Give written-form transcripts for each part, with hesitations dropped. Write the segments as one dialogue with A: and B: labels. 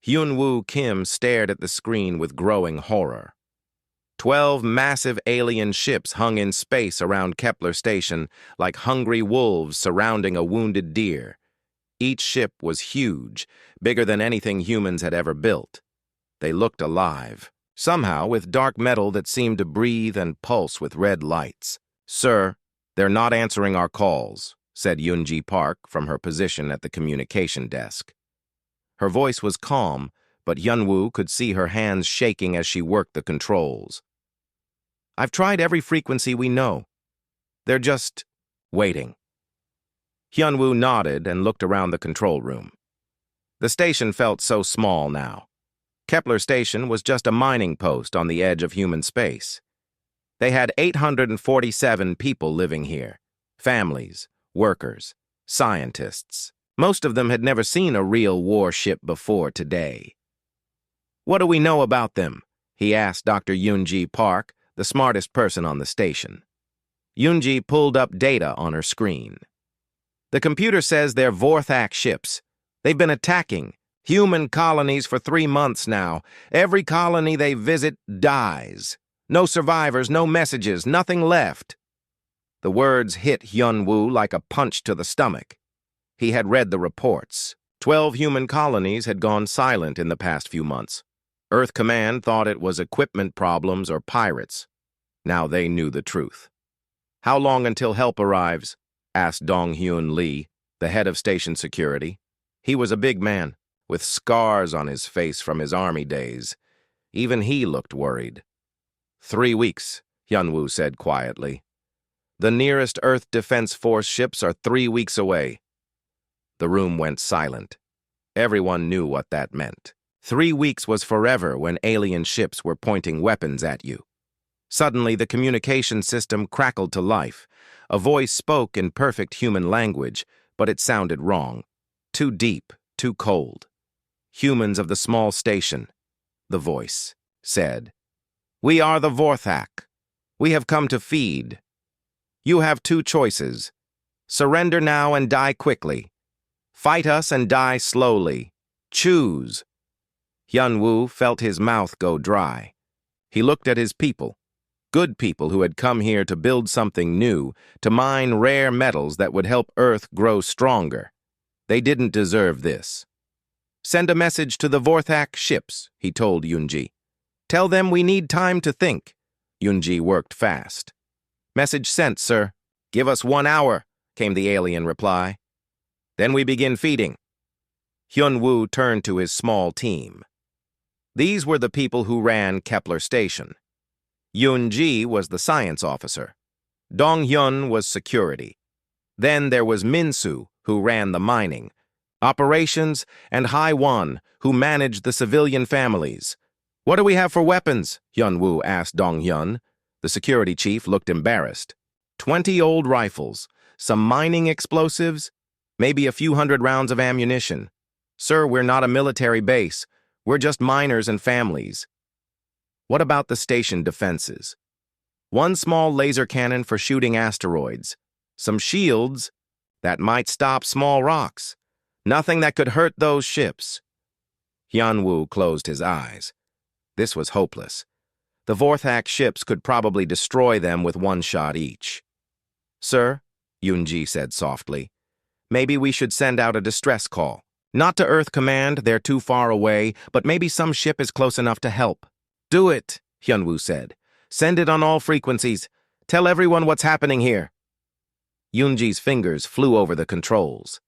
A: Hyun-woo Kim stared at the screen with growing horror. 12 massive alien ships hung in space around Kepler Station like hungry wolves surrounding a wounded deer. Each ship was huge, bigger than anything humans had ever built. They looked alive, somehow with dark metal that seemed to breathe and pulse with red lights. "Sir, they're not answering our calls," said Yoonji Park from her position at the communication desk. Her voice was calm, but Hyun-woo could see her hands shaking as she worked the controls. "I've tried every frequency we know. They're just waiting." Hyun-woo nodded and looked around the control room. The station felt so small now. Kepler Station was just a mining post on the edge of human space. They had 847 people living here. Families, workers, scientists. Most of them had never seen a real warship before today. "What do we know about them?" he asked Dr. Yoonji Park, the smartest person on the station. Yoonji pulled up data on her screen. "The computer says they're Vorthak ships. They've been attacking human colonies for 3 months now. Every colony they visit dies. No survivors, no messages, nothing left." The words hit Hyun-woo like a punch to the stomach. He had read the reports. 12 human colonies had gone silent in the past few months. Earth Command thought it was equipment problems or pirates. Now they knew the truth. "How long until help arrives?" asked Dong-hyun Lee, the head of station security. He was a big man, with scars on his face from his army days. Even he looked worried. 3 weeks, Hyun-woo said quietly. "The nearest Earth Defense Force ships are 3 weeks away." The room went silent. Everyone knew what that meant. 3 weeks was forever when alien ships were pointing weapons at you. Suddenly, the communication system crackled to life. A voice spoke in perfect human language, but it sounded wrong. Too deep, too cold. "Humans of the small station," the voice said. "We are the Vorthak. We have come to feed. You have 2 choices. Surrender now and die quickly. Fight us and die slowly. Choose." Hyun-woo felt his mouth go dry. He looked at his people. Good people who had come here to build something new, to mine rare metals that would help Earth grow stronger. They didn't deserve this. "Send a message to the Vorthak ships," he told Yoonji. "Tell them we need time to think." Yoonji worked fast. "Message sent, sir." "Give us 1 hour," came the alien reply. "Then we begin feeding." Hyun-woo turned to his small team. These were the people who ran Kepler Station. Yoon-ji was the science officer. Dong-hyun was security. Then there was Min-soo, who ran the mining, operations, and Hai-won, who managed the civilian families. "What do we have for weapons?" Hyun-woo asked Dong-hyun. The security chief looked embarrassed. 20 old rifles, some mining explosives, maybe a few hundred rounds of ammunition. "Sir, we're not a military base. We're just miners and families." "What about the station defenses?" "1 small laser cannon for shooting asteroids. Some shields that might stop small rocks. Nothing that could hurt those ships." Hyun-woo closed his eyes. This was hopeless. The Vorthak ships could probably destroy them with 1 shot each. "Sir," Yoonji said softly, "maybe we should send out a distress call. Not to Earth Command, they're too far away, but maybe some ship is close enough to help." "Do it," Hyun-woo said. "Send it on all frequencies. Tell everyone what's happening here." Yoonji's fingers flew over the controls.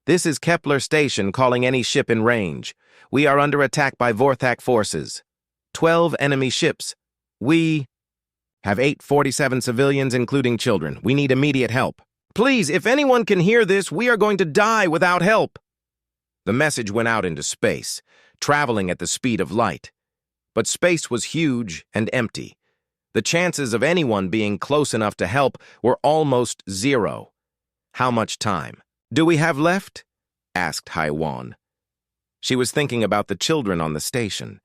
A: "This is Kepler Station calling any ship in range. We are under attack by Vorthak forces. 12 enemy ships. We have 847 civilians, including children. We need immediate help. Please, if anyone can hear this, we are going to die without help." The message went out into space, traveling at the speed of light. But space was huge and empty. The chances of anyone being close enough to help were almost 0. "How much time do we have left?" asked Hai-won. She was thinking about the children on the station.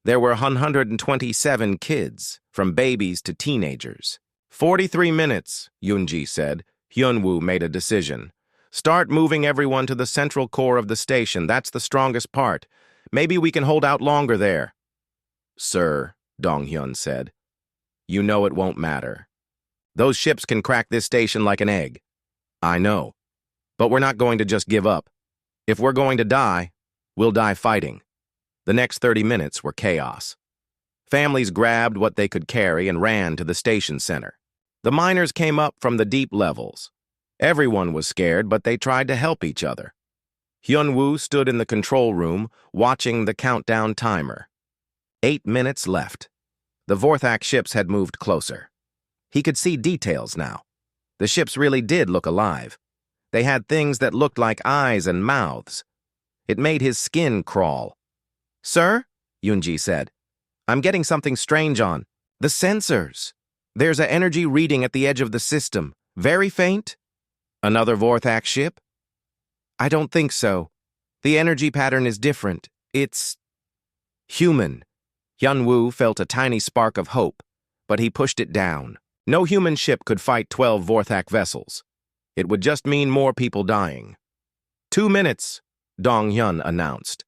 A: There were 127 kids, from babies to teenagers. 43 minutes, Yoonji said. Hyun-woo made a decision. "Start moving everyone to the central core of the station. That's the strongest part. Maybe we can hold out longer there. Sir, Dong-hyun said, you know it won't matter. Those ships can crack this station like an egg. I know. But we're not going to just give up. If we're going to die, we'll die fighting. The next 30 minutes were chaos. Families grabbed what they could carry and ran to the station center. The miners came up from the deep levels. Everyone was scared, but they tried to help each other. Hyun-woo stood in the control room, watching the countdown timer. 8 minutes left. The Vorthak ships had moved closer. He could see details now. The ships really did look alive. They had things that looked like eyes and mouths. It made his skin crawl. Sir, Yoonji said, I'm getting something strange on. The sensors. There's an energy reading at the edge of the system. Very faint. Another Vorthak ship? I don't think so. The energy pattern is different. It's human. Hyun-woo felt a tiny spark of hope, but he pushed it down. No human ship could fight 12 Vorthak vessels. It would just mean more people dying. 2 minutes, Dong-hyun announced.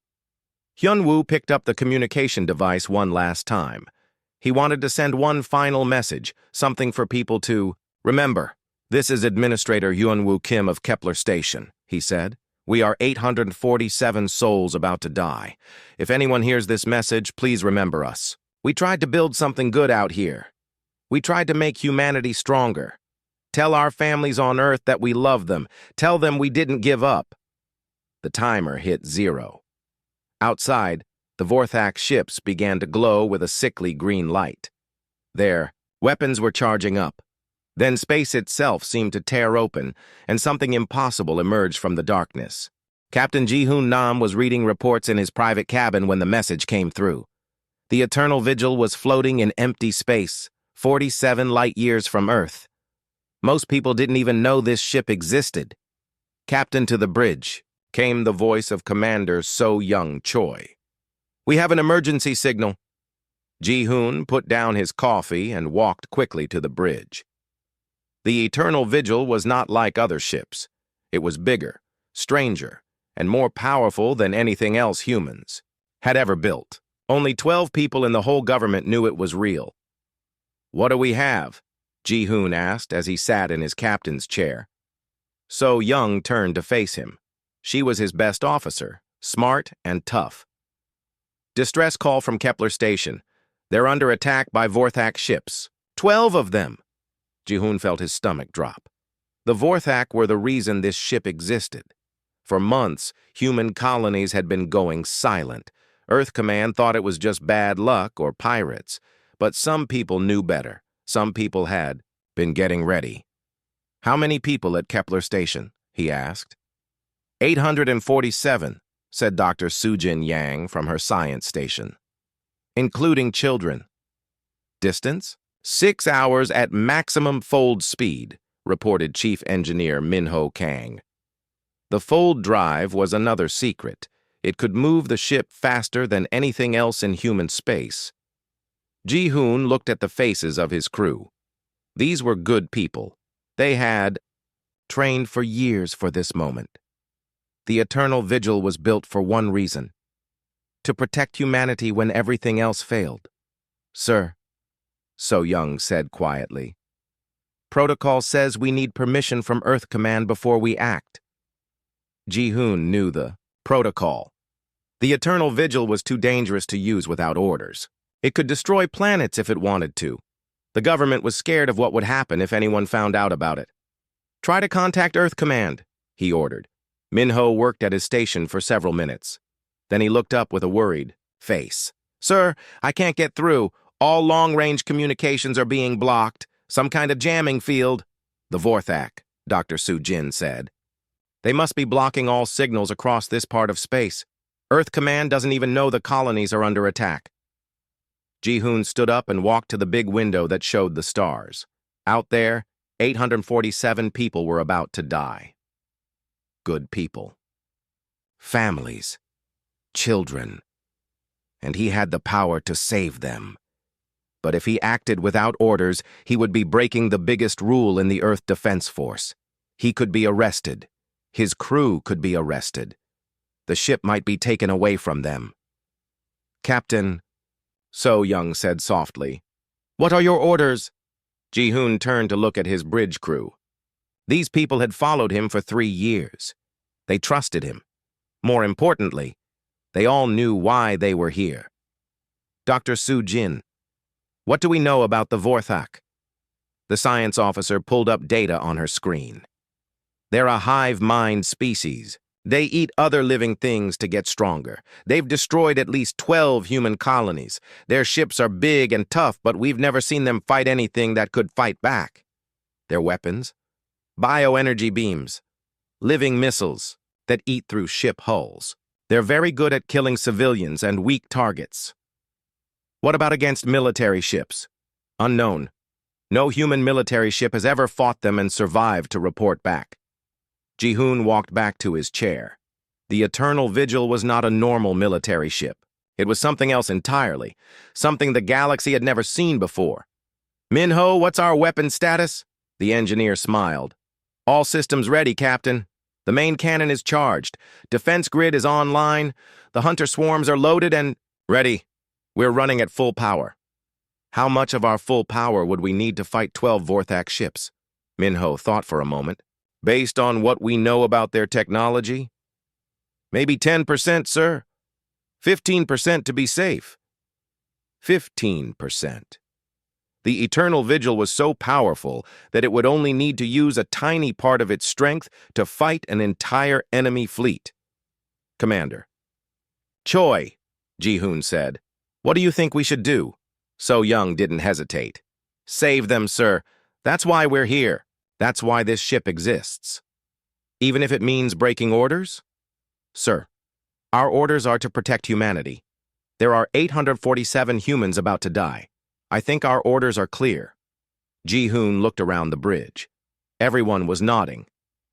A: Hyun-woo picked up the communication device one last time. He wanted to send one final message, something for people to remember. This is Administrator Hyun-woo Kim of Kepler Station, he said. We are 847 souls about to die. If anyone hears this message, please remember us. We tried to build something good out here. We tried to make humanity stronger. Tell our families on Earth that we love them. Tell them we didn't give up. The timer hit 0. Outside, the Vorthak ships began to glow with a sickly green light. Their weapons were charging up. Then space itself seemed to tear open, and something impossible emerged from the darkness. Captain Ji-hoon Nam was reading reports in his private cabin when the message came through. The Eternal Vigil was floating in empty space, 47 light-years from Earth. Most people didn't even know this ship existed. Captain, to the bridge, came the voice of Commander So-young Choi. We have an emergency signal. Ji-hoon put down his coffee and walked quickly to the bridge. The Eternal Vigil was not like other ships. It was bigger, stranger, and more powerful than anything else humans had ever built. Only 12 people in the whole government knew it was real. What do we have? Ji-hoon asked as he sat in his captain's chair. So-young turned to face him. She was his best officer, smart and tough. Distress call from Kepler Station. They're under attack by Vorthak ships. 12 of them! Ji-hoon felt his stomach drop. The Vorthak were the reason this ship existed. For months, human colonies had been going silent. Earth Command thought it was just bad luck or pirates. But some people knew better. Some people had been getting ready. How many people at Kepler Station? He asked. 847, said Dr. Sujin Yang from her science station. Including children. Distance? 6 hours at maximum fold speed, reported Chief Engineer Min-ho Kang. The fold drive was another secret. It could move the ship faster than anything else in human space. Ji-hoon looked at the faces of his crew. These were good people. They had trained for years for this moment. The Eternal Vigil was built for one reason: to protect humanity when everything else failed. Sir, So-young said quietly, protocol says we need permission from Earth Command before we act. Ji-hoon knew the protocol. The Eternal Vigil was too dangerous to use without orders. It could destroy planets if it wanted to. The government was scared of what would happen if anyone found out about it. Try to contact Earth Command, he ordered. Min-ho worked at his station for several minutes. Then he looked up with a worried face. Sir, I can't get through. All long-range communications are being blocked. Some kind of jamming field. The Vorthak, Dr. Sujin said. They must be blocking all signals across this part of space. Earth Command doesn't even know the colonies are under attack. Ji-hoon stood up and walked to the big window that showed the stars. Out there, 847 people were about to die. Good people. Families. Children. And he had the power to save them. But if he acted without orders, he would be breaking the biggest rule in the Earth Defense Force. He could be arrested. His crew could be arrested. The ship might be taken away from them. Captain, So Young said softly. What are your orders? Ji-hoon turned to look at his bridge crew. These people had followed him for 3 years. They trusted him. More importantly, they all knew why they were here. Dr. Soo-jin, what do we know about the Vorthak? The science officer pulled up data on her screen. They're a hive-mind species. They eat other living things to get stronger. They've destroyed at least 12 human colonies. Their ships are big and tough, but we've never seen them fight anything that could fight back. Their weapons? Bioenergy beams. Living missiles that eat through ship hulls. They're very good at killing civilians and weak targets. What about against military ships? Unknown. No human military ship has ever fought them and survived to report back. Ji-hoon walked back to his chair. The Eternal Vigil was not a normal military ship. It was something else entirely, something the galaxy had never seen before. Minho, what's our weapon status? The engineer smiled. All systems ready, Captain. The main cannon is charged. Defense grid is online. The hunter swarms are loaded and ready. We're running at full power. How much of our full power would we need to fight 12 Vorthak ships? Minho thought for a moment. Based on what we know about their technology? Maybe 10%, sir. 15% to be safe. 15%. The Eternal Vigil was so powerful that it would only need to use a tiny part of its strength to fight an entire enemy fleet. Commander. Choi, Ji-hoon said. What do you think we should do? So Young didn't hesitate. Save them, sir. That's why we're here. That's why this ship exists. Even if it means breaking orders? Sir, our orders are to protect humanity. There are 847 humans about to die. I think our orders are clear. Ji-hoon looked around the bridge. Everyone was nodding.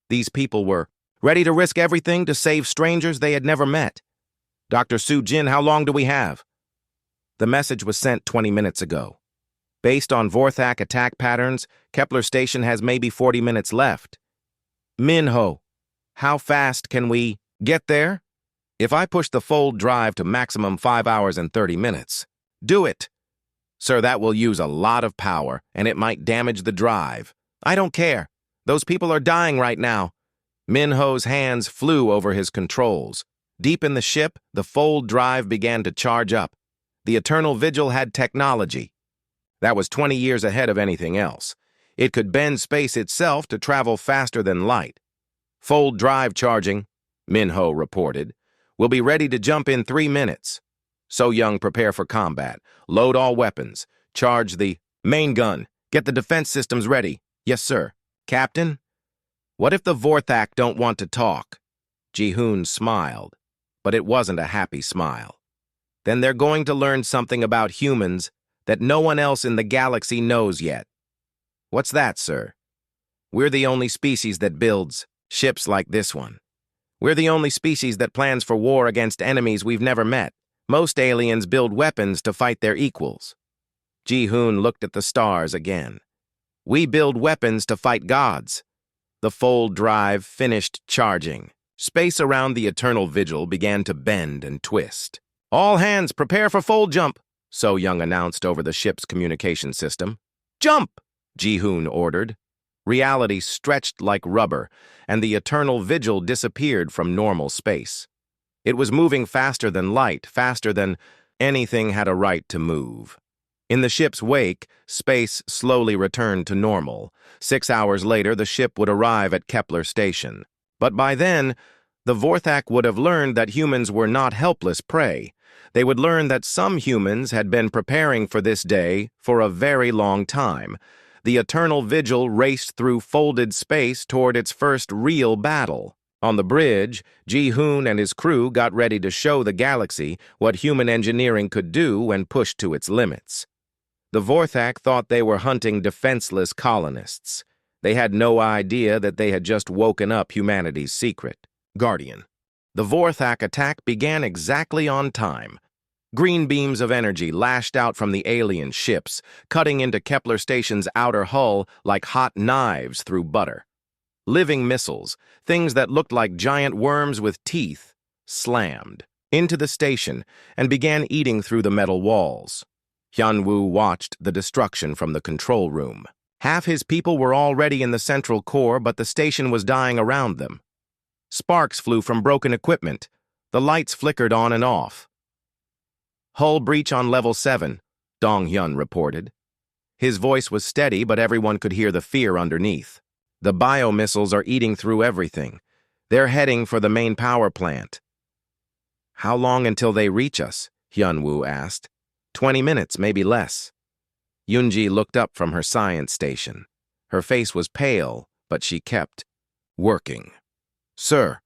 A: These people were ready to risk everything to save strangers they had never met. Dr. Soo-jin, how long do we have? The message was sent 20 minutes ago. Based on Vorthak attack patterns, Kepler Station has maybe 40 minutes left. Minho, how fast can we get there? If I push the fold drive to maximum 5 hours and 30 minutes. Do it. Sir, that will use a lot of power, and it might damage the drive. I don't care. Those people are dying right now. Minho's hands flew over his controls. Deep in the ship, the fold drive began to charge up. The Eternal Vigil had technology. That was 20 years ahead of anything else. It could bend space itself to travel faster than light. Fold drive charging, Minho reported. We'll be ready to jump in 3 minutes. So Young, prepare for combat. Load all weapons. Charge the main gun. Get the defense systems ready. Yes, sir. Captain? What if the Vorthak don't want to talk? Ji-hoon smiled, but it wasn't a happy smile. Then they're going to learn something about humans that no one else in the galaxy knows yet. What's that, sir? We're the only species that builds ships like this one. We're the only species that plans for war against enemies we've never met. Most aliens build weapons to fight their equals. Ji-hoon looked at the stars again. We build weapons to fight gods. The fold drive finished charging. Space around the Eternal Vigil began to bend and twist. All hands prepare for fold jump, So Young announced over the ship's communication system. Jump! Ji-hoon ordered. Reality stretched like rubber, and the Eternal Vigil disappeared from normal space. It was moving faster than light, faster than anything had a right to move. In the ship's wake, space slowly returned to normal. 6 hours later, the ship would arrive at Kepler Station. But by then, the Vorthak would have learned that humans were not helpless prey. They would learn that some humans had been preparing for this day for a very long time. The Eternal Vigil raced through folded space toward its first real battle. On the bridge, Ji-hoon and his crew got ready to show the galaxy what human engineering could do when pushed to its limits. The Vorthak thought they were hunting defenseless colonists. They had no idea that they had just woken up humanity's secret. Guardian. The Vorthak attack began exactly on time. Green beams of energy lashed out from the alien ships, cutting into Kepler Station's outer hull like hot knives through butter. Living missiles, things that looked like giant worms with teeth, slammed. into the station and began eating through the metal walls. Hyun-woo watched the destruction from the control room. Half his people were already in the central core, but the station was dying around them. Sparks flew from broken equipment. The lights flickered on and off. "Hull breach on level 7, Dong-hyun reported. His voice was steady, but everyone could hear the fear underneath. "The biomissiles are eating through everything. They're heading for the main power plant." "How long until they reach us?" Hyun-woo asked. 20 minutes, maybe less." Yoonji looked up from her science station. Her face was pale, but she kept working. "Sir,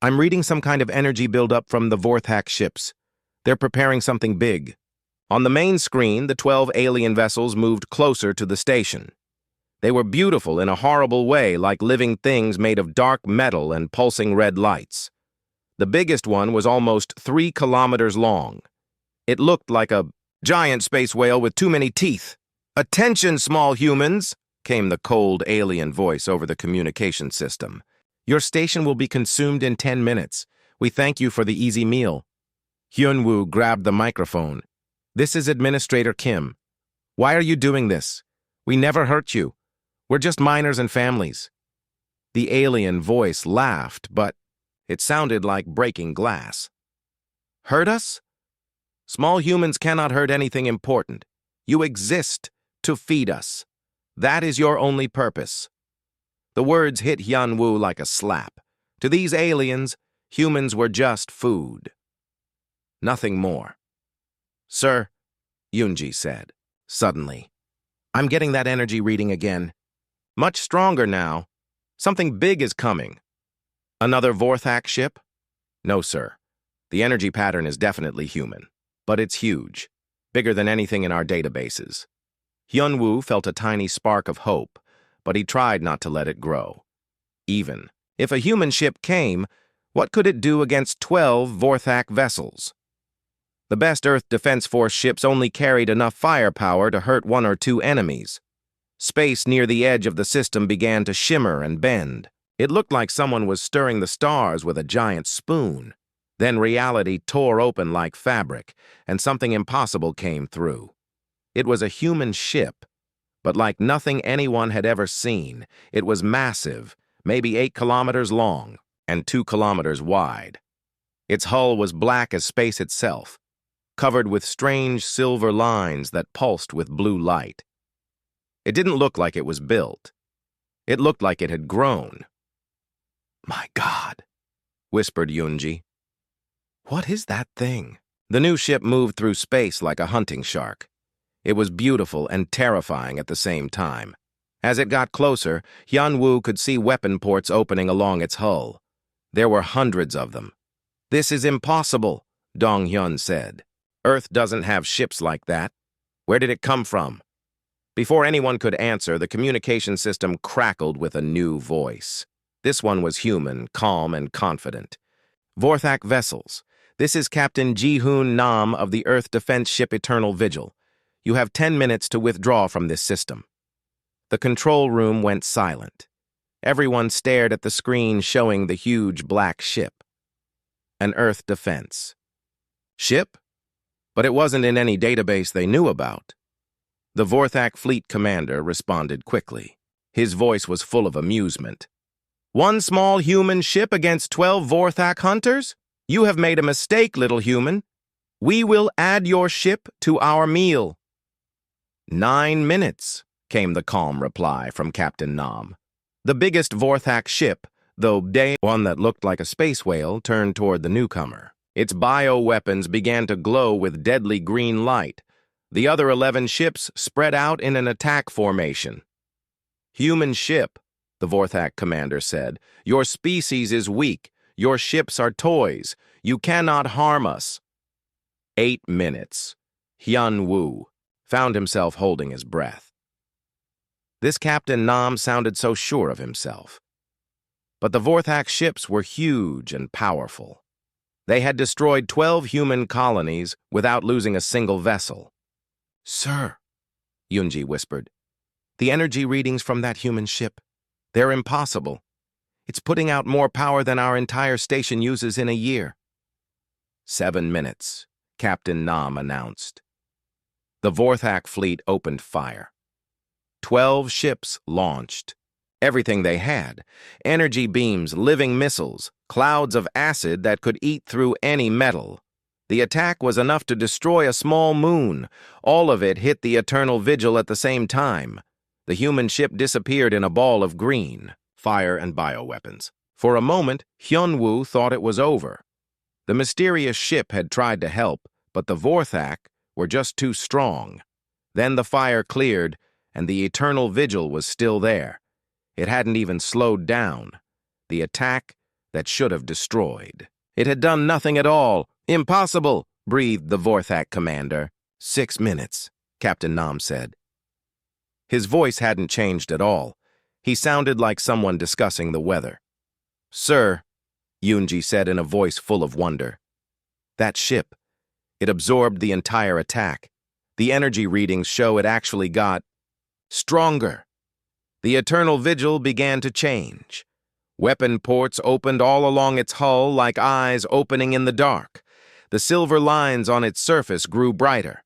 A: I'm reading some kind of energy buildup from the Vorthak ships. They're preparing something big." On the main screen, the 12 alien vessels moved closer to the station. They were beautiful in a horrible way, like living things made of dark metal and pulsing red lights. The biggest one was almost 3 kilometers long. It looked like a giant space whale with too many teeth. "Attention, small humans," came the cold alien voice over the communication system. "Your station will be consumed in 10 minutes. We thank you for the easy meal." Hyun-woo grabbed the microphone. "This is Administrator Kim. Why are you doing this? We never hurt you. We're just miners and families." The alien voice laughed, but it sounded like breaking glass. "Hurt us? Small humans cannot hurt anything important. You exist to feed us. That is your only purpose." The words hit Hyun-woo like a slap. To these aliens, humans were just food. Nothing more. "Sir," Yoonji said, suddenly, "I'm getting that energy reading again. Much stronger now. Something big is coming." "Another Vorthak ship?" "No, sir. The energy pattern is definitely human. But it's huge. Bigger than anything in our databases." Hyun-woo felt a tiny spark of hope, but he tried not to let it grow. Even if a human ship came, what could it do against 12 Vorthak vessels? The best Earth Defense Force ships only carried enough firepower to hurt 1 or 2 enemies. Space near the edge of the system began to shimmer and bend. It looked like someone was stirring the stars with a giant spoon. Then reality tore open like fabric, and something impossible came through. It was a human ship, but like nothing anyone had ever seen. It was massive, maybe 8 kilometers long and 2 kilometers wide. Its hull was black as space itself, covered with strange silver lines that pulsed with blue light. It didn't look like it was built. It looked like it had grown. "My God," whispered Yoonji. "What is that thing?" The new ship moved through space like a hunting shark. It was beautiful and terrifying at the same time. As it got closer, Hyun-woo could see weapon ports opening along its hull. There were hundreds of them. "This is impossible," Dong-hyun said. "Earth doesn't have ships like that. Where did it come from?" Before anyone could answer, the communication system crackled with a new voice. This one was human, calm, and confident. "Vorthak vessels. This is Captain Ji-hoon Nam of the Earth Defense Ship Eternal Vigil. You have 10 minutes to withdraw from this system." The control room went silent. Everyone stared at the screen showing the huge black ship. An Earth defense ship? But it wasn't in any database they knew about. The Vorthak fleet commander responded quickly. His voice was full of amusement. "1 small human ship against 12 Vorthak hunters? You have made a mistake, little human. We will add your ship to our meal." 9 minutes, came the calm reply from Captain Nam. The biggest Vorthak ship, though one that looked like a space whale, turned toward the newcomer. Its bioweapons began to glow with deadly green light. The other 11 ships spread out in an attack formation. "Human ship," the Vorthak commander said. "Your species is weak. Your ships are toys. You cannot harm us." 8 minutes. Hyun-woo found himself holding his breath. This Captain Nam sounded so sure of himself. But the Vorthak ships were huge and powerful. They had destroyed 12 human colonies without losing a single vessel. "Sir," Yoonji whispered, "the energy readings from that human ship, they're impossible. It's putting out more power than our entire station uses in a year." 7 minutes, Captain Nam announced. The Vorthak fleet opened fire. 12 ships launched. Everything they had: energy beams, living missiles, clouds of acid that could eat through any metal. The attack was enough to destroy a small moon. All of it hit the Eternal Vigil at the same time. The human ship disappeared in a ball of green, fire and bioweapons. For a moment, Hyunwoo thought it was over. The mysterious ship had tried to help, but the Vorthak were just too strong. Then the fire cleared, and the Eternal Vigil was still there. It hadn't even slowed down. The attack that should have destroyed. It had done nothing at all. Impossible, breathed the Vorthak commander. 6 minutes, Captain Nam said. His voice hadn't changed at all. He sounded like someone discussing the weather. Sir, Yoonji said in a voice full of wonder. That ship, it absorbed the entire attack. The energy readings show it actually got stronger. The Eternal Vigil began to change. Weapon ports opened all along its hull like eyes opening in the dark. The silver lines on its surface grew brighter.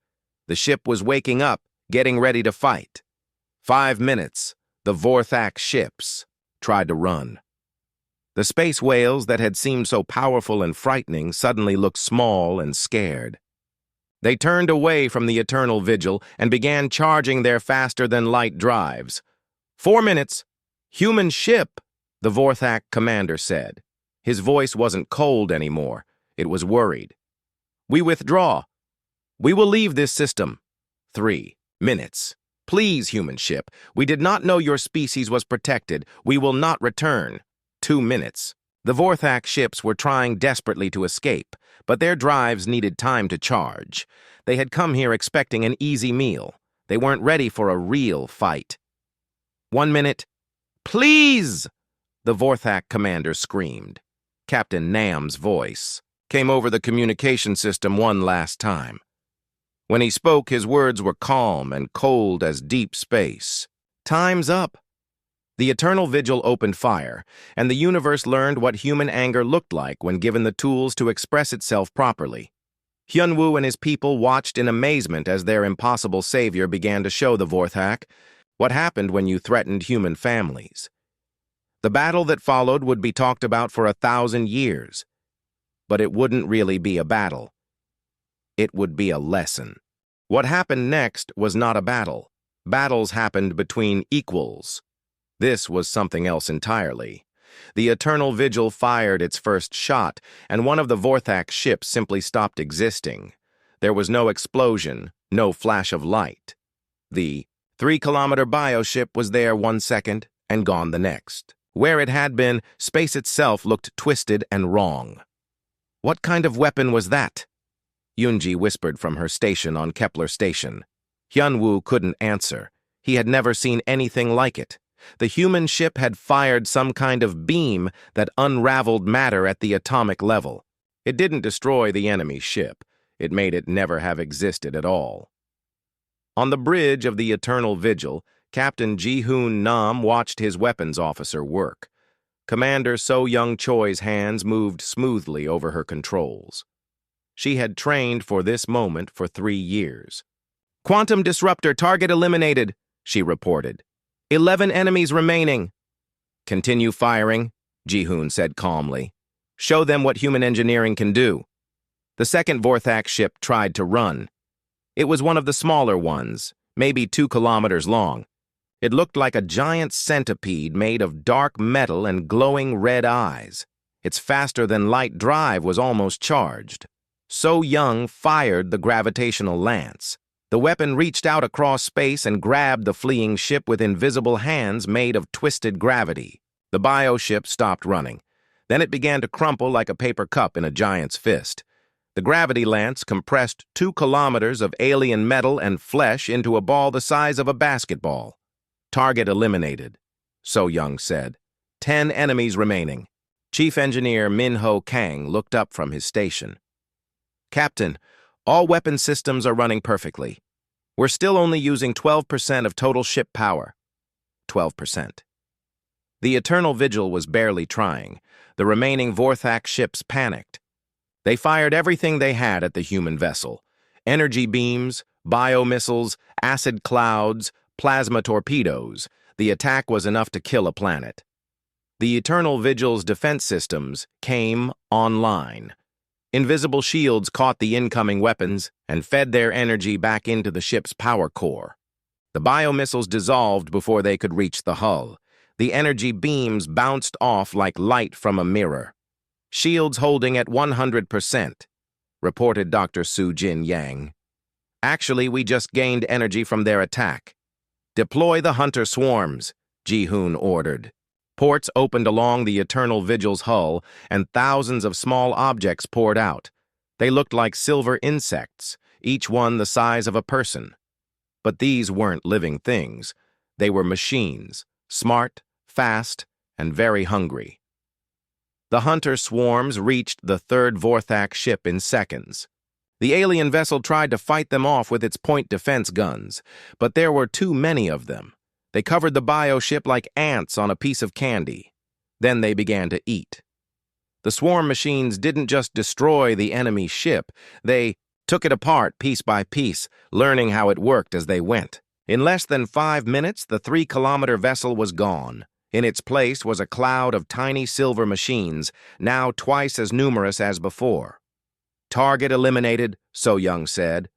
A: The ship was waking up, getting ready to fight. 5 minutes, the Vorthak ships tried to run. The space whales that had seemed so powerful and frightening suddenly looked small and scared. They turned away from the Eternal Vigil and began charging their faster-than-light drives. 4 minutes. Human ship, the Vorthak commander said. His voice wasn't cold anymore. It was worried. We withdraw. We will leave this system. 3 minutes. Please, human ship. We did not know your species was protected. We will not return. 2 minutes. The Vorthak ships were trying desperately to escape, but their drives needed time to charge. They had come here expecting an easy meal. They weren't ready for a real fight. 1 minute. Please! The Vorthak commander screamed. Captain Nam's voice came over the communication system one last time. When he spoke, his words were calm and cold as deep space. Time's up. The Eternal Vigil opened fire, and the universe learned what human anger looked like when given the tools to express itself properly. Hyunwoo and his people watched in amazement as their impossible savior began to show the Vorthak what happened when you threatened human families. The battle that followed would be talked about for 1,000 years, but it wouldn't really be a battle. It would be a lesson. What happened next was not a battle. Battles happened between equals. This was something else entirely. The Eternal Vigil fired its first shot, and one of the Vorthak ships simply stopped existing. There was no explosion, no flash of light. The 3-kilometer bioship was there 1 second and gone the next. Where it had been, space itself looked twisted and wrong. What kind of weapon was that? Yoonji whispered from her station on Kepler Station. Hyunwoo couldn't answer. He had never seen anything like it. The human ship had fired some kind of beam that unraveled matter at the atomic level. It didn't destroy the enemy ship. It made it never have existed at all. On the bridge of the Eternal Vigil, Captain Ji-hoon Nam watched his weapons officer work. Commander So Young Choi's hands moved smoothly over her controls. She had trained for this moment for 3 years. Quantum disruptor target eliminated, she reported. 11 enemies remaining. Continue firing, Ji-hoon said calmly. Show them what human engineering can do. The second Vorthak ship tried to run. It was one of the smaller ones, maybe 2 kilometers long. It looked like a giant centipede made of dark metal and glowing red eyes. Its faster-than-light drive was almost charged. So Young fired the gravitational lance. The weapon reached out across space and grabbed the fleeing ship with invisible hands made of twisted gravity. The bioship stopped running. Then it began to crumple like a paper cup in a giant's fist. The gravity lance compressed 2 kilometers of alien metal and flesh into a ball the size of a basketball. Target eliminated, So Young said. 10 enemies remaining. Chief Engineer Min-ho Kang looked up from his station. Captain, all weapon systems are running perfectly. We're still only using 12% of total ship power. 12%. The Eternal Vigil was barely trying. The remaining Vorthak ships panicked. They fired everything they had at the human vessel. Energy beams, biomissiles, acid clouds, plasma torpedoes. The attack was enough to kill a planet. The Eternal Vigil's defense systems came online. Invisible shields caught the incoming weapons and fed their energy back into the ship's power core. The biomissiles dissolved before they could reach the hull. The energy beams bounced off like light from a mirror. Shields holding at 100%, reported Dr. Su-Jin Yang. Actually, we just gained energy from their attack. Deploy the hunter swarms, Ji-hoon ordered. Ports opened along the Eternal Vigil's hull, and thousands of small objects poured out. They looked like silver insects, each one the size of a person. But these weren't living things. They were machines, smart, fast, and very hungry. The hunter swarms reached the third Vorthak ship in seconds. The alien vessel tried to fight them off with its point defense guns, but there were too many of them. They covered the bioship like ants on a piece of candy. Then they began to eat. The swarm machines didn't just destroy the enemy ship, they took it apart piece by piece, learning how it worked as they went. In less than 5 minutes, the 3-kilometer vessel was gone. In its place was a cloud of tiny silver machines, now twice as numerous as before. Target eliminated, So-Young said.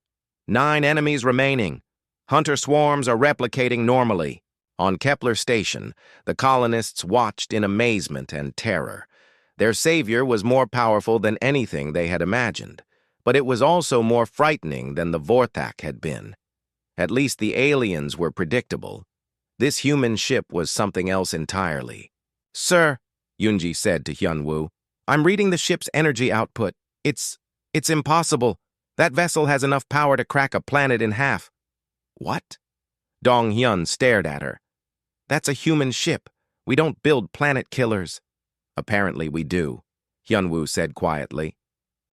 A: 9 enemies remaining. Hunter swarms are replicating normally. On Kepler Station, the colonists watched in amazement and terror. Their savior was more powerful than anything they had imagined, but it was also more frightening than the Vorthak had been. At least the aliens were predictable. This human ship was something else entirely. Sir, Yunji said to Hyunwoo, I'm reading the ship's energy output. It's impossible. That vessel has enough power to crack a planet in half. What? Dong-hyun stared at her. That's a human ship. We don't build planet killers. Apparently we do, Hyunwoo said quietly.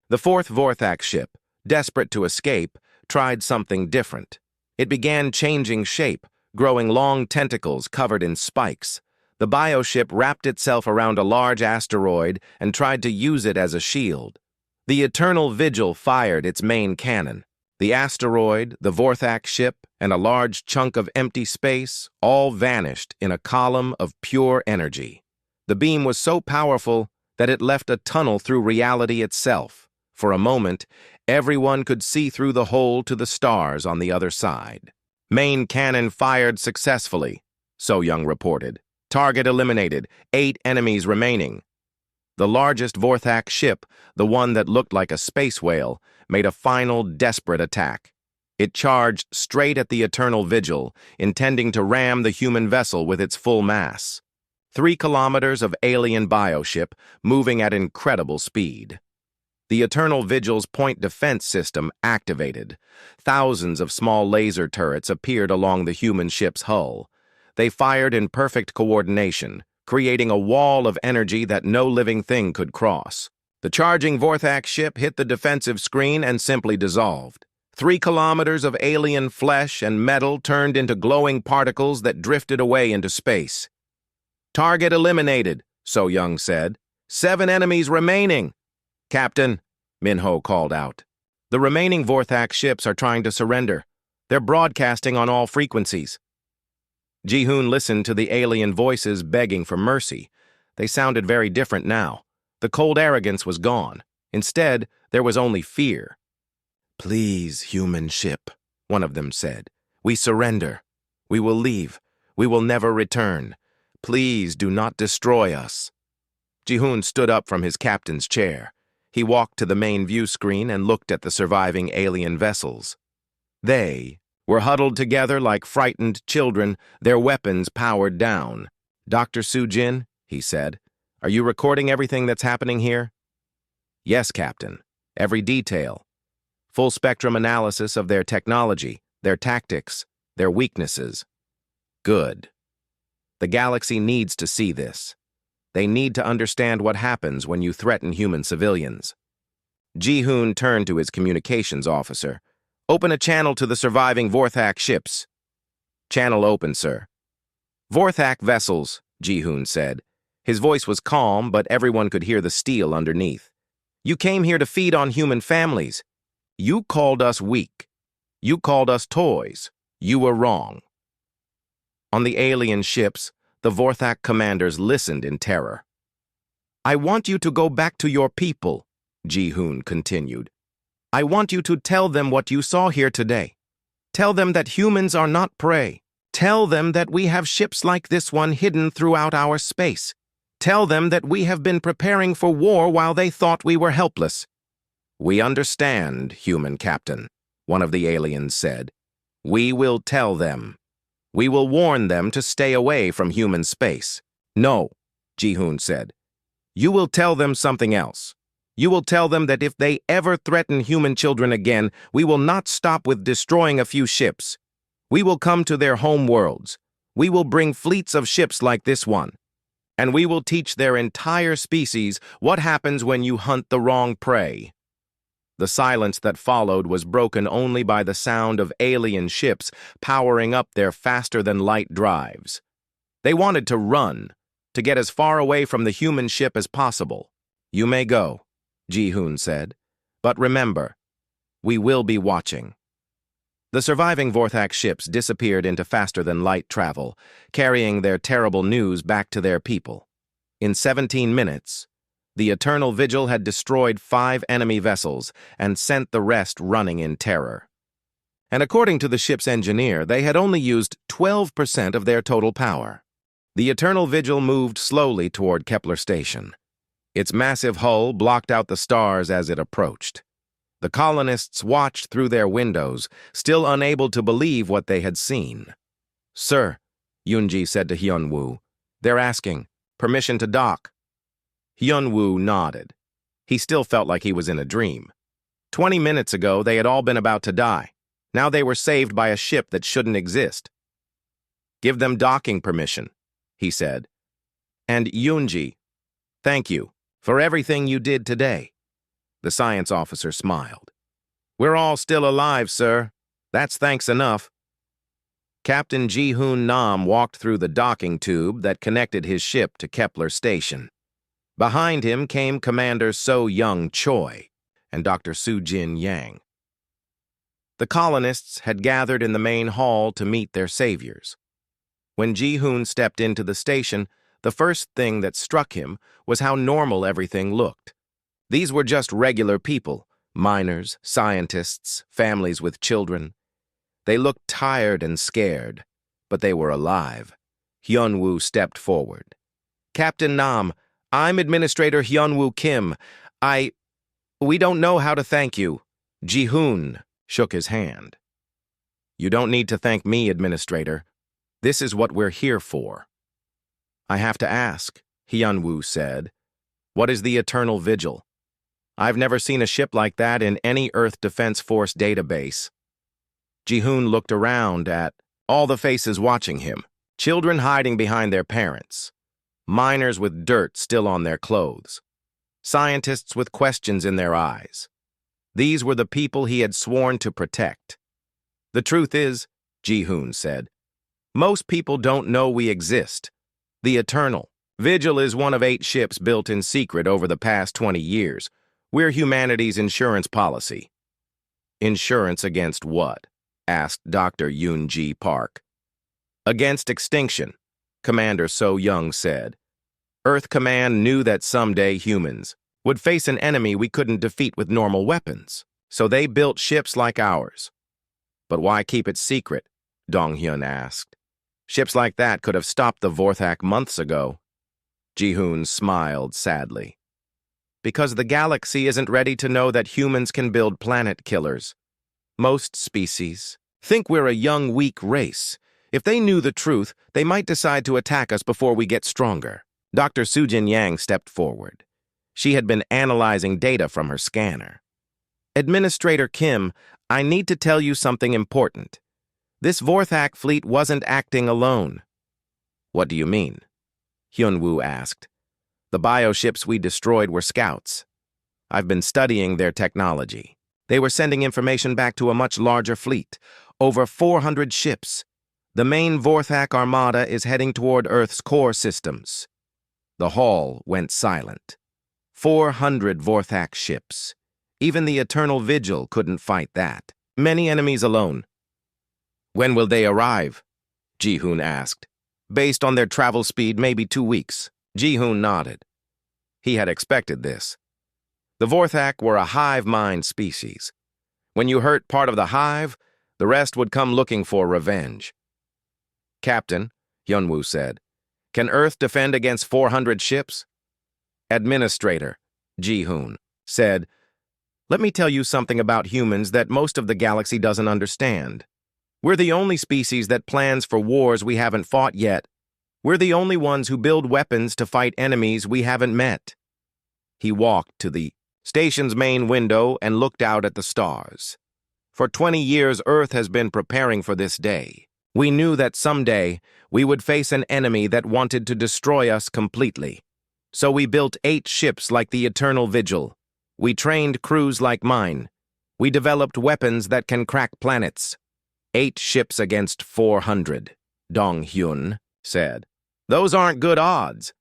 A: The fourth Vorthak ship, desperate to escape, tried something different. It began changing shape, growing long tentacles covered in spikes. The bioship wrapped itself around a large asteroid and tried to use it as a shield. The Eternal Vigil fired its main cannon. The asteroid, the Vorthak ship, and a large chunk of empty space all vanished in a column of pure energy. The beam was so powerful that it left a tunnel through reality itself. For a moment, everyone could see through the hole to the stars on the other side. Main cannon fired successfully, So-Young reported. Target eliminated, 8 enemies remaining. The largest Vorthak ship, the one that looked like a space whale, made a final desperate attack. It charged straight at the Eternal Vigil, intending to ram the human vessel with its full mass. 3 kilometers of alien bioship, moving at incredible speed. The Eternal Vigil's point defense system activated. Thousands of small laser turrets appeared along the human ship's hull. They fired in perfect coordination, creating a wall of energy that no living thing could cross. The charging Vorthak ship hit the defensive screen and simply dissolved. 3 kilometers of alien flesh and metal turned into glowing particles that drifted away into space. Target eliminated, So-Young said. 7 enemies remaining. Captain, Minho called out. The remaining Vorthak ships are trying to surrender. They're broadcasting on all frequencies. Ji-hoon listened to the alien voices begging for mercy. They sounded very different now. The cold arrogance was gone. Instead, there was only fear. Please, human ship, one of them said. We surrender. We will leave. We will never return. Please do not destroy us. Ji-hoon stood up from his captain's chair. He walked to the main view screen and looked at the surviving alien vessels. They were huddled together like frightened children, their weapons powered down. Dr. Su-Jin, he said, are you recording everything that's happening here? Yes, Captain. Every detail. Full spectrum analysis of their technology, their tactics, their weaknesses. Good. The galaxy needs to see this. They need to understand what happens when you threaten human civilians. Ji-hoon turned to his communications officer. Open a channel to the surviving Vorthak ships. Channel open, sir. Vorthak vessels, Ji-hoon said. His voice was calm, but everyone could hear the steel underneath. You came here to feed on human families. You called us weak. You called us toys. You were wrong. On the alien ships, the Vorthak commanders listened in terror. I want you to go back to your people, Ji-hoon continued. I want you to tell them what you saw here today. Tell them that humans are not prey. Tell them that we have ships like this one hidden throughout our space. Tell them that we have been preparing for war while they thought we were helpless. We understand, human captain, one of the aliens said. We will tell them. We will warn them to stay away from human space. No, Ji-hoon said. You will tell them something else. You will tell them that if they ever threaten human children again, we will not stop with destroying a few ships. We will come to their home worlds. We will bring fleets of ships like this one. And we will teach their entire species what happens when you hunt the wrong prey. The silence that followed was broken only by the sound of alien ships powering up their faster-than-light drives. They wanted to run, to get as far away from the human ship as possible. You may go, Ji-hoon said, but remember, we will be watching. The surviving Vorthak ships disappeared into faster-than-light travel, carrying their terrible news back to their people. In 17 minutes, the Eternal Vigil had destroyed 5 enemy vessels and sent the rest running in terror. And according to the ship's engineer, they had only used 12% of their total power. The Eternal Vigil moved slowly toward Kepler Station. Its massive hull blocked out the stars as it approached. The colonists watched through their windows, still unable to believe what they had seen. Sir, Yoonji said to Hyun-woo, they're asking, permission to dock. Hyun-woo nodded. He still felt like he was in a dream. 20 minutes ago, they had all been about to die. Now they were saved by a ship that shouldn't exist. Give them docking permission, he said. And Yoonji, thank you for everything you did today. The science officer smiled. We're all still alive, sir. That's thanks enough. Captain Ji-hoon Nam walked through the docking tube that connected his ship to Kepler Station. Behind him came Commander So-young Choi and Dr. Soo-jin Yang. The colonists had gathered in the main hall to meet their saviors. When Ji-hoon stepped into the station, the first thing that struck him was how normal everything looked. These were just regular people, miners, scientists, families with children. They looked tired and scared, but they were alive. Hyun-woo stepped forward. Captain Nam, I'm Administrator Hyun-woo Kim. We don't know how to thank you. Ji-hoon shook his hand. You don't need to thank me, Administrator. This is what we're here for. I have to ask, Hyun-woo said. What is the Eternal Vigil? I've never seen a ship like that in any Earth Defense Force database. Ji-hoon looked around at all the faces watching him, children hiding behind their parents, miners with dirt still on their clothes, scientists with questions in their eyes. These were the people he had sworn to protect. The truth is, Ji-hoon said, most people don't know we exist. The Eternal Vigil is one of 8 ships built in secret over the past 20 years. We're humanity's insurance policy. Insurance against what? Asked Dr. Yoon-ji Park. Against extinction, Commander So-young said. Earth Command knew that someday humans would face an enemy we couldn't defeat with normal weapons, so they built ships like ours. But why keep it secret? Dong-hyun asked. Ships like that could have stopped the Vorthak months ago. Ji-hoon smiled sadly. Because the galaxy isn't ready to know that humans can build planet killers. Most species think we're a young, weak race. If they knew the truth, they might decide to attack us before we get stronger. Dr. Soo-jin Yang stepped forward. She had been analyzing data from her scanner. Administrator Kim, I need to tell you something important. This Vorthak fleet wasn't acting alone. What do you mean? Hyun-woo asked. The bioships we destroyed were scouts. I've been studying their technology. They were sending information back to a much larger fleet, over 400 ships. The main Vorthak armada is heading toward Earth's core systems. The hall went silent. 400 Vorthak ships. Even the Eternal Vigil couldn't fight that. Many enemies alone. When will they arrive? Ji-hoon asked. Based on their travel speed, maybe 2 weeks. Ji-hoon nodded. He had expected this. The Vorthak were a hive mind species. When you hurt part of the hive, the rest would come looking for revenge. Captain, Hyunwoo said, can Earth defend against 400 ships? Administrator, Ji-hoon, said, let me tell you something about humans that most of the galaxy doesn't understand. We're the only species that plans for wars we haven't fought yet. We're the only ones who build weapons to fight enemies we haven't met. He walked to the station's main window and looked out at the stars. For 20 years, Earth has been preparing for this day. We knew that someday we would face an enemy that wanted to destroy us completely. So we built 8 ships like the Eternal Vigil. We trained crews like mine. We developed weapons that can crack planets. 8 ships against 400, Dong-hyun said. Those aren't good odds.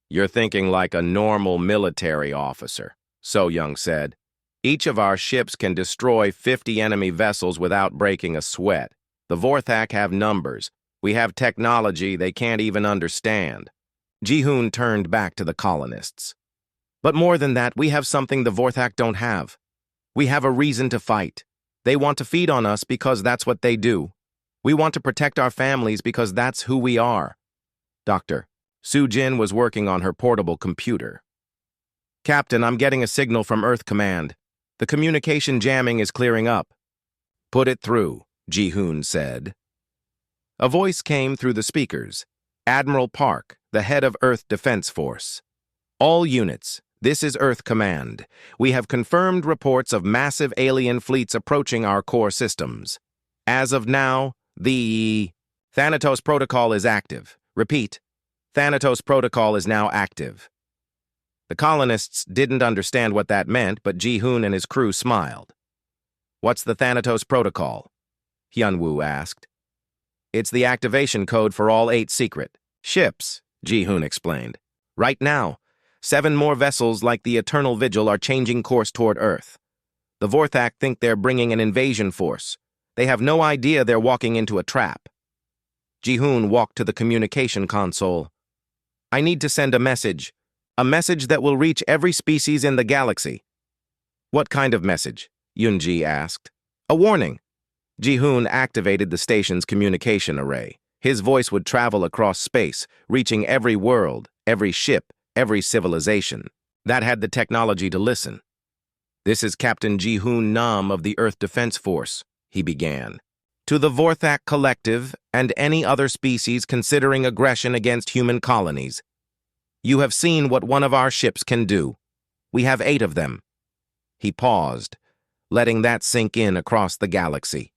A: You're thinking like a normal military officer, So-young said. Each of our ships can destroy 50 enemy vessels without breaking a sweat. The Vorthak have numbers. We have technology they can't even understand. Ji-hoon turned back to the colonists. But more than that, we have something the Vorthak don't have. We have a reason to fight. They want to feed on us because that's what they do. We want to protect our families because that's who we are. Doctor, Soo-jin was working on her portable computer. Captain, I'm getting a signal from Earth Command. The communication jamming is clearing up. Put it through, Ji-hoon said. A voice came through the speakers. Admiral Park, the head of Earth Defense Force. All units, this is Earth Command. We have confirmed reports of massive alien fleets approaching our core systems. As of now, the Thanatos Protocol is active. Repeat, Thanatos Protocol is now active. The colonists didn't understand what that meant, but Ji-hoon and his crew smiled. What's the Thanatos Protocol? Hyunwoo asked. It's the activation code for all 8 secret ships, Ji-hoon explained. Right now, 7 more vessels like the Eternal Vigil are changing course toward Earth. The Vorthak think they're bringing an invasion force. They have no idea they're walking into a trap. Ji-hoon walked to the communication console. I need to send a message that will reach every species in the galaxy. What kind of message? Yoonji asked. A warning. Ji-hoon activated the station's communication array. His voice would travel across space, reaching every world, every ship, every civilization. That had the technology to listen. This is Captain Ji-hoon Nam of the Earth Defense Force, he began. To the Vorthak Collective and any other species considering aggression against human colonies. You have seen what one of our ships can do. We have 8 of them. He paused, letting that sink in across the galaxy.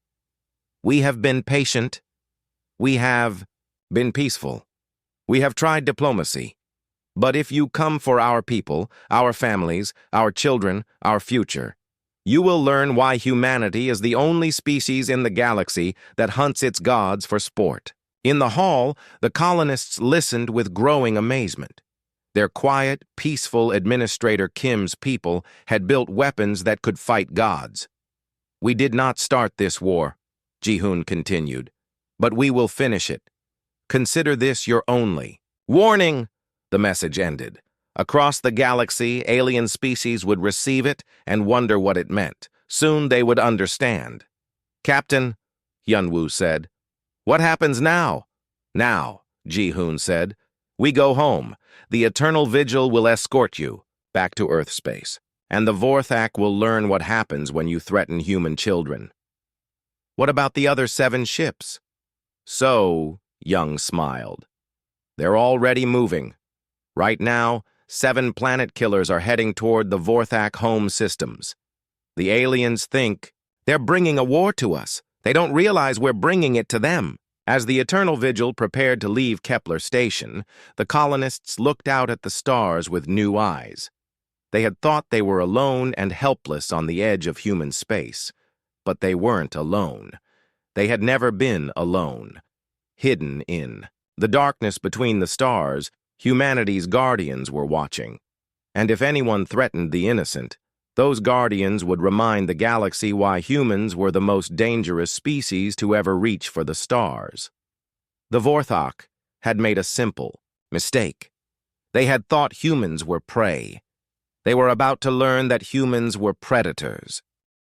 A: We have been patient. We have been peaceful. We have tried diplomacy. But if you come for our people, our families, our children, our future, you will learn why humanity is the only species in the galaxy that hunts its gods for sport. In the hall, the colonists listened with growing amazement. Their quiet, peaceful administrator Kim's people had built weapons that could fight gods. We did not start this war, Ji-hoon continued, but we will finish it. Consider this your only. Warning! The message ended. Across the galaxy, alien species would receive it and wonder what it meant. Soon they would understand. Captain, Hyunwoo said. What happens now? Now, Ji-hoon said. We go home. The Eternal Vigil will escort you back to Earth space, and the Vorthak will learn what happens when you threaten human children. What about the other 7 ships? So, Young smiled. They're already moving. Right now, 7 planet killers are heading toward the Vorthak home systems. The aliens think they're bringing a war to us. They don't realize we're bringing it to them. As the Eternal Vigil prepared to leave Kepler Station, the colonists looked out at the stars with new eyes. They had thought they were alone and helpless on the edge of human space. But they weren't alone. They had never been alone. Hidden in the darkness between the stars, humanity's guardians were watching. And if anyone threatened the innocent, those guardians would remind the galaxy why humans were the most dangerous species to ever reach for the stars. The Vorthok had made a simple mistake. They had thought humans were prey. They were about to learn that humans were predators,